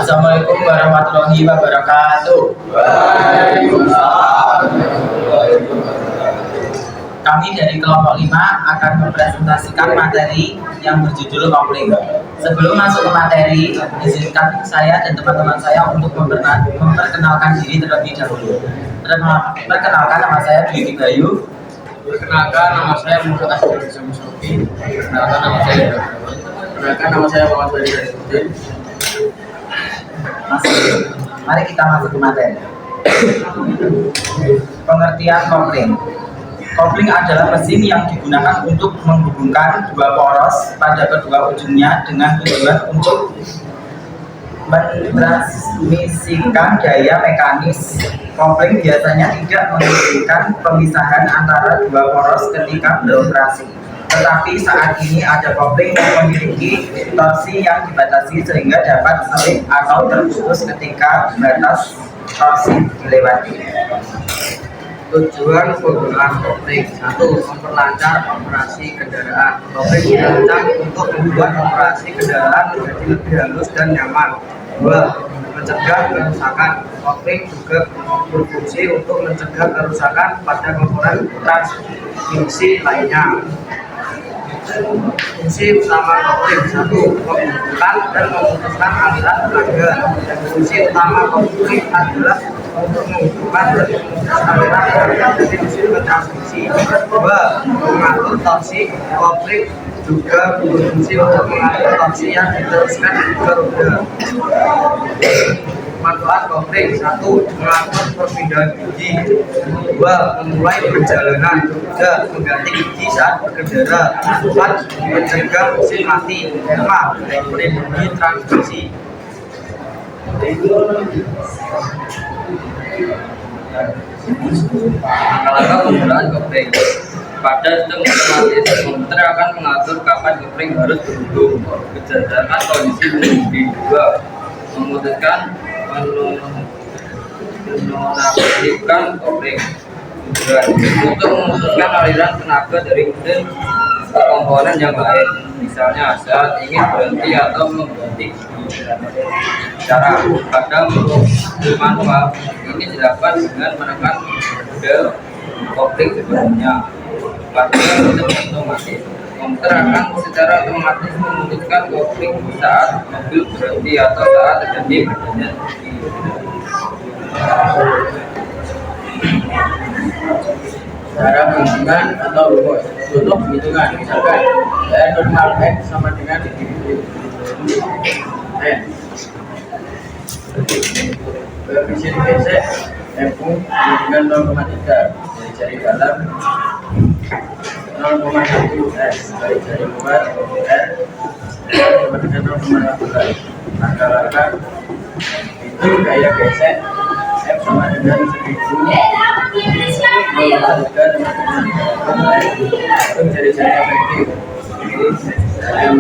Assalamualaikum warahmatullahi wabarakatuh. Waalaikumsalam. Kami dari kelompok 5 akan mempresentasikan materi yang berjudul kopling. Sebelum masuk ke materi, izinkan saya dan teman-teman saya untuk memperkenalkan diri terlebih dahulu. Perkenalkan, nama saya Dwi Bayu. Perkenalkan, nama saya Muhammad Asy Musofi. Perkenalkan, nama saya Ibrahim. Perkenalkan, nama saya Muhammad Wali Darussuddin. Mari kita masuk ke materi. Pengertian kopling. Kopling adalah mesin yang digunakan untuk menghubungkan dua poros pada kedua ujungnya dengan tujuan untuk mentransmisikan daya mekanis. Kopling biasanya tidak mengizinkan pemisahan antara dua poros ketika beroperasi. Tetapi saat ini ada kopling yang memiliki torsi yang dibatasi sehingga dapat slip atau terputus ketika batas torsi dilewati. Tujuan penggunaan kopling: 1. Memperlancar operasi kendaraan. Kopling dirancang untuk membuat operasi kendaraan menjadi lebih halus dan nyaman. 2. Mencegah kerusakan. Kopling juga berfungsi untuk mencegah kerusakan pada komponen transmisi lainnya. Fungsi utama kopling: 1. Menghubungkan dan memutuskan aliran tenaga. Fungsi utama kopling adalah untuk menghubungkan dan memutuskan aliran tenaga dari mesin ke transmisi. 2. Mengatur torsi. Kopling juga berfungsi untuk mengatur torsi yang diteruskan ke roda. Manfaat kopling: 1. Mengatur perpindahan gigi. 2. Memulai perjalanan. 3. Mengganti gigi saat berkendara. 4. Mencegah mesin mati. 5. Melindungi transmisi. Langkah-langkah penggunaan kopling. Pada sistem otomatis, komputer akan mengatur kapan kopling harus berhubung berdasarkan kondisi pengemudi. 2. Memutuskan menonaktifkan kopling. 3. Untuk memutuskan aliran tenaga dari mesin ke komponen yang lain, misalnya saat ingin berhenti atau mengganti cara. Pada manual ini dilakukan dengan menekan pedal kopling sebelumnya. Pada sistem otomatis, komputer akan secara otomatis memutuskan kopling saat mobil berhenti atau saat terjadi pergantian gigi. Cara penghitungan atau rumus. Untuk penghitungan, misalkan normal X sama dengan N. Koefisien gesek F dengan 0,3 dari jari dalam 0,1 S dari jari luar R sama dengan 0,15. Angka-angka itu gaya gesek F sama dengan 1000, 0,3 sama dengan itu jari-jari efektif. R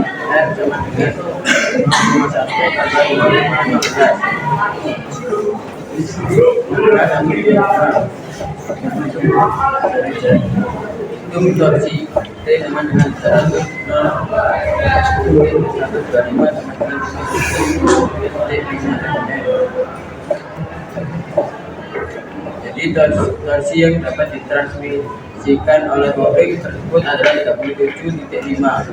sama dengan 0,1 kali 0,15. Hitung torsi T sama dengan 100, 125 sama dengan jadi torsi yang dapat ditransmisikan oleh kopling tersebut adalah 37,5.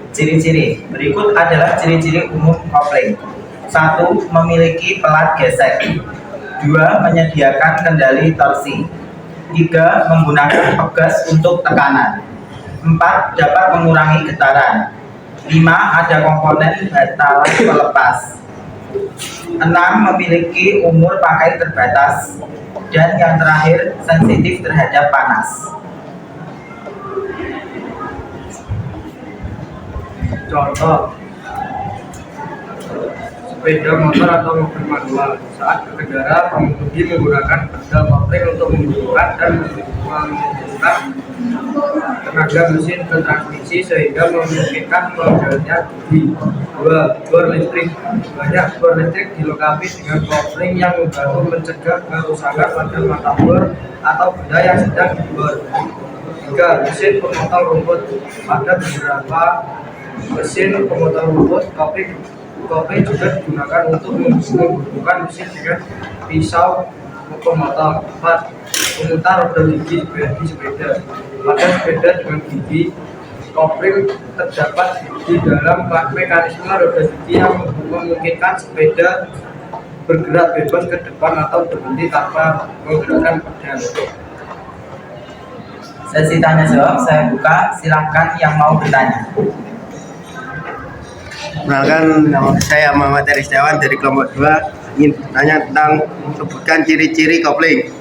Ciri-ciri berikut adalah ciri-ciri umum kopling. 1. Memiliki pelat gesek. 2. Menyediakan kendali torsi. 3. Menggunakan pegas untuk tekanan. 4. Dapat mengurangi getaran. 5. Ada komponen batalan pelepas. 6. Memiliki umur pakai terbatas. Dan yang terakhir, sensitif terhadap panas. Contoh: sepeda motor atau mobil manual. Saat berkendara, pengemudi menggunakan pedal kopling untuk menghubungkan dan menghubungkan tenaga mesin ke transmisi sehingga memungkinkan pengendalinya gigi. 2. Bor listrik. Banyak bor listrik dilengkapi dengan kopling yang membantu mencegah kerusakan pada mata bor atau benda yang sedang dibor. 3. Mesin pemotong rumput. Pada beberapa mesin pemotong rumput, kopling Kopling juga digunakan untuk menghubungkan mesin dengan pisau lokomotor. 4. Memutar roda gigi bagi sepeda. Pada sepeda dengan gigi, kopling terdapat di dalam mekanisme roda gigi yang memungkinkan sepeda bergerak bebas ke depan atau berhenti tanpa menggunakan pedal. Sesi tanya jawab saya buka, silahkan yang mau bertanya. Perkenalkan, nama saya Muhammad Aristiawan dari kelompok 2, ingin bertanya tentang sebutkan ciri-ciri kopling.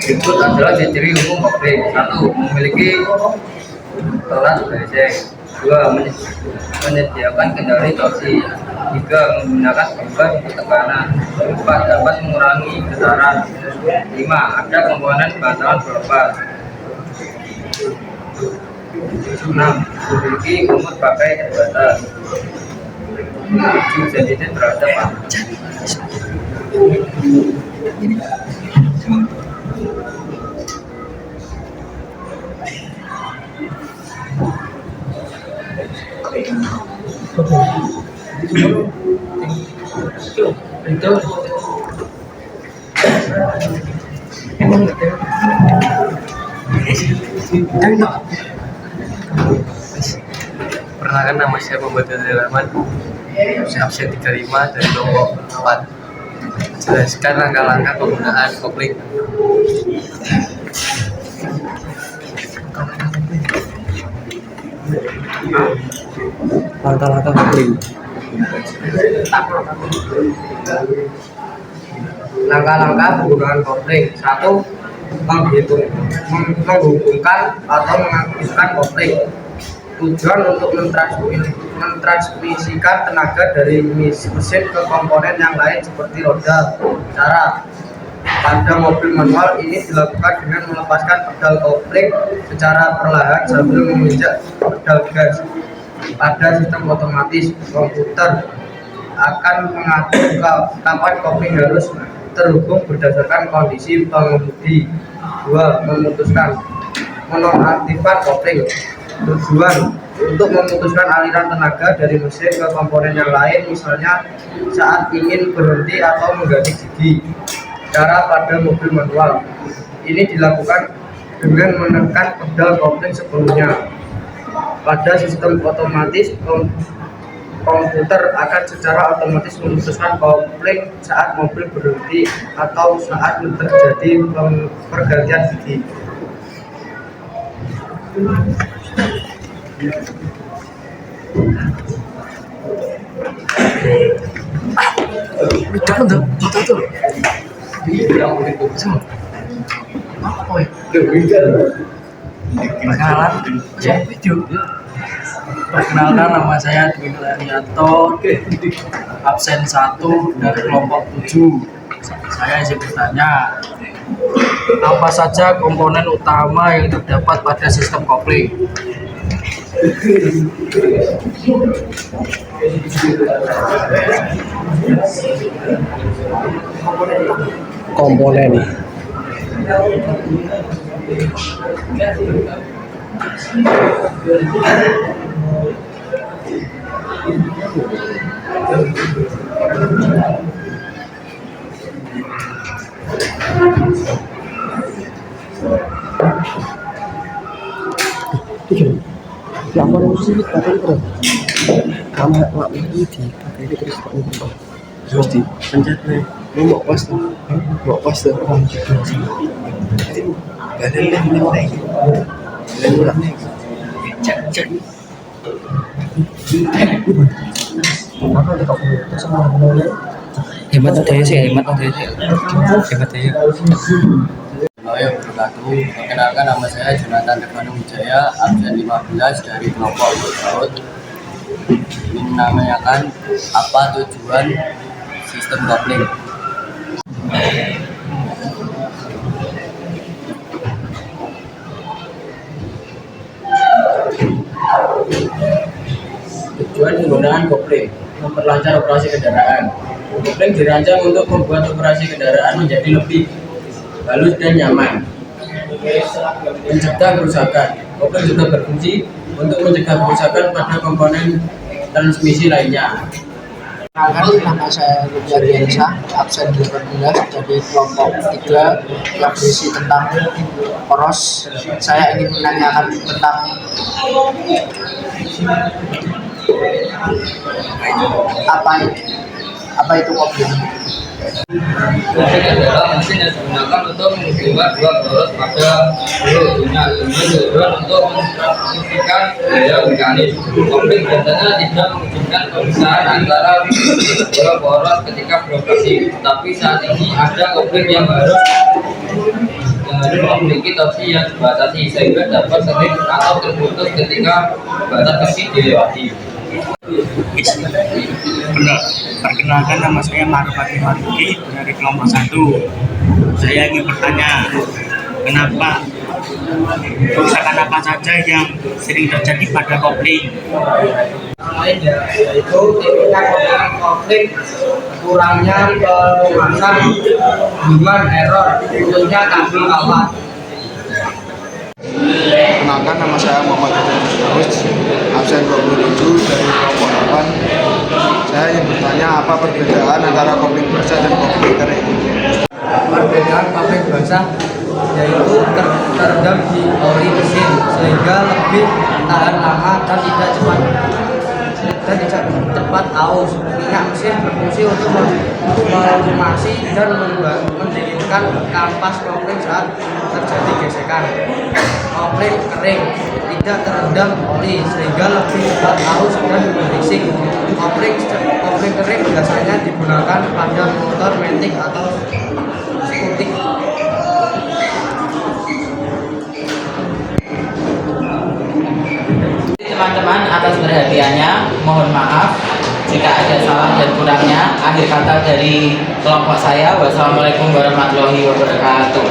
Berikut adalah ciri-ciri umum kopling. 1. Memiliki kelas gesek. 2. Menyediakan kendali torsi. 3. Menggunakan bebas untuk tekanan. 4. Dapat mengurangi getaran. 5. Ada komponen bantalan pelepas. 6. Memiliki umur pakai terbatas. 7. Sensitif terhadap panas. Perkenalkan, nama saya Muhammad Rahman, absen 35 dari kelompok 4. Jelaskan langkah-langkah penggunaan kopling. Langkah-langkah kopling. Langkah-langkah penggunaan kopling. 1. Menghubungkan atau mengaktifkan kopling. Tujuan untuk mentransmisikan tenaga dari mesin ke komponen yang lain seperti roda. Cara pada mobil manual ini dilakukan dengan melepaskan pedal kopling secara perlahan sambil menginjak pedal gas. Pada sistem otomatis, komputer akan mengatur kapan kopling harus terhubung berdasarkan kondisi pengemudi. 2. Memutuskan menonaktifkan kopling. Tujuan untuk memutuskan aliran tenaga dari mesin ke komponen yang lain, misalnya saat ingin berhenti atau mengganti gigi. Cara pada mobil manual ini dilakukan dengan menekan pedal kopling sebelumnya. Pada sistem otomatis, komputer akan secara otomatis memutuskan kopling saat mobil berhenti atau saat terjadi pergantian gigi. Perkenalkan, nama saya Dwi Nuryanto, absen 1 dari kelompok 7. Saya ingin bertanya, apa saja komponen utama yang terdapat pada sistem kopling? Komponen. Siapa yang sih pakai itu? Kamu nggak ini pakai itu terus dipencet nih. Lu mau pas tuh, cek. Hemat aja sih. Halo wabarakatuh. Perkenalkan, nama saya Jonathan Revano Wijaya, absen 15 dari kelompok Laut. Ingin menanyakan apa tujuan sistem kopling. Tujuan penggunaan kopling memperlancar operasi kendaraan. Kopling dirancang untuk membuat operasi kendaraan menjadi lebih halus dan nyaman, mencegah kerusakan. Kopling juga berfungsi untuk mencegah kerusakan pada komponen transmisi lainnya. Perkenalkan, nama saya Rubia Diansyah, absen 18 dari kelompok 3 yang berisi tentang poros. Saya ingin menanyakan tentang apa itu kopling. Kopling adalah mesin yang digunakan untuk menghubungkan dua poros pada hulunya dengan tujuan untuk mentransmisikan daya mekanis. Kopling biasanya tidak mengizinkan pemisahan antara dua poros ketika beroperasi, tapi saat ini ada kopling yang harus memiliki torsi yang dibatasi sehingga dapat sering atau terputus ketika batas torsi dilewati. Perkenalkan, nama saya Maruf Hadi Maruki dari kelompok 1. Saya ingin bertanya, kenapa kerusakan apa saja yang sering terjadi pada kopling? Lain yaitu tipikal kopling kurangnya pelunasan, human error, khususnya kabel kawat. Perkenalkan, nama saya Muhammad Terus, absen 27 dari kelompok 8. Saya ingin bertanya apa perbedaan antara kopling basah dan kopling kering. Perbedaan kopling basah yaitu terendam di oli mesin sehingga lebih tahan lama dan tidak cepat aus. Minyak mesin berfungsi untuk melumasi dan mendinginkan kampas kopling saat terjadi gesekan. Kopling kering tidak terendam oli sehingga lebih cepat aus dan berisik. Kopling kering biasanya digunakan pada motor matic atau skutik. Teman-teman, atas perhatiannya mohon maaf jika ada salah dan kurangnya. Akhir kata dari kelompok saya, wassalamualaikum warahmatullahi wabarakatuh.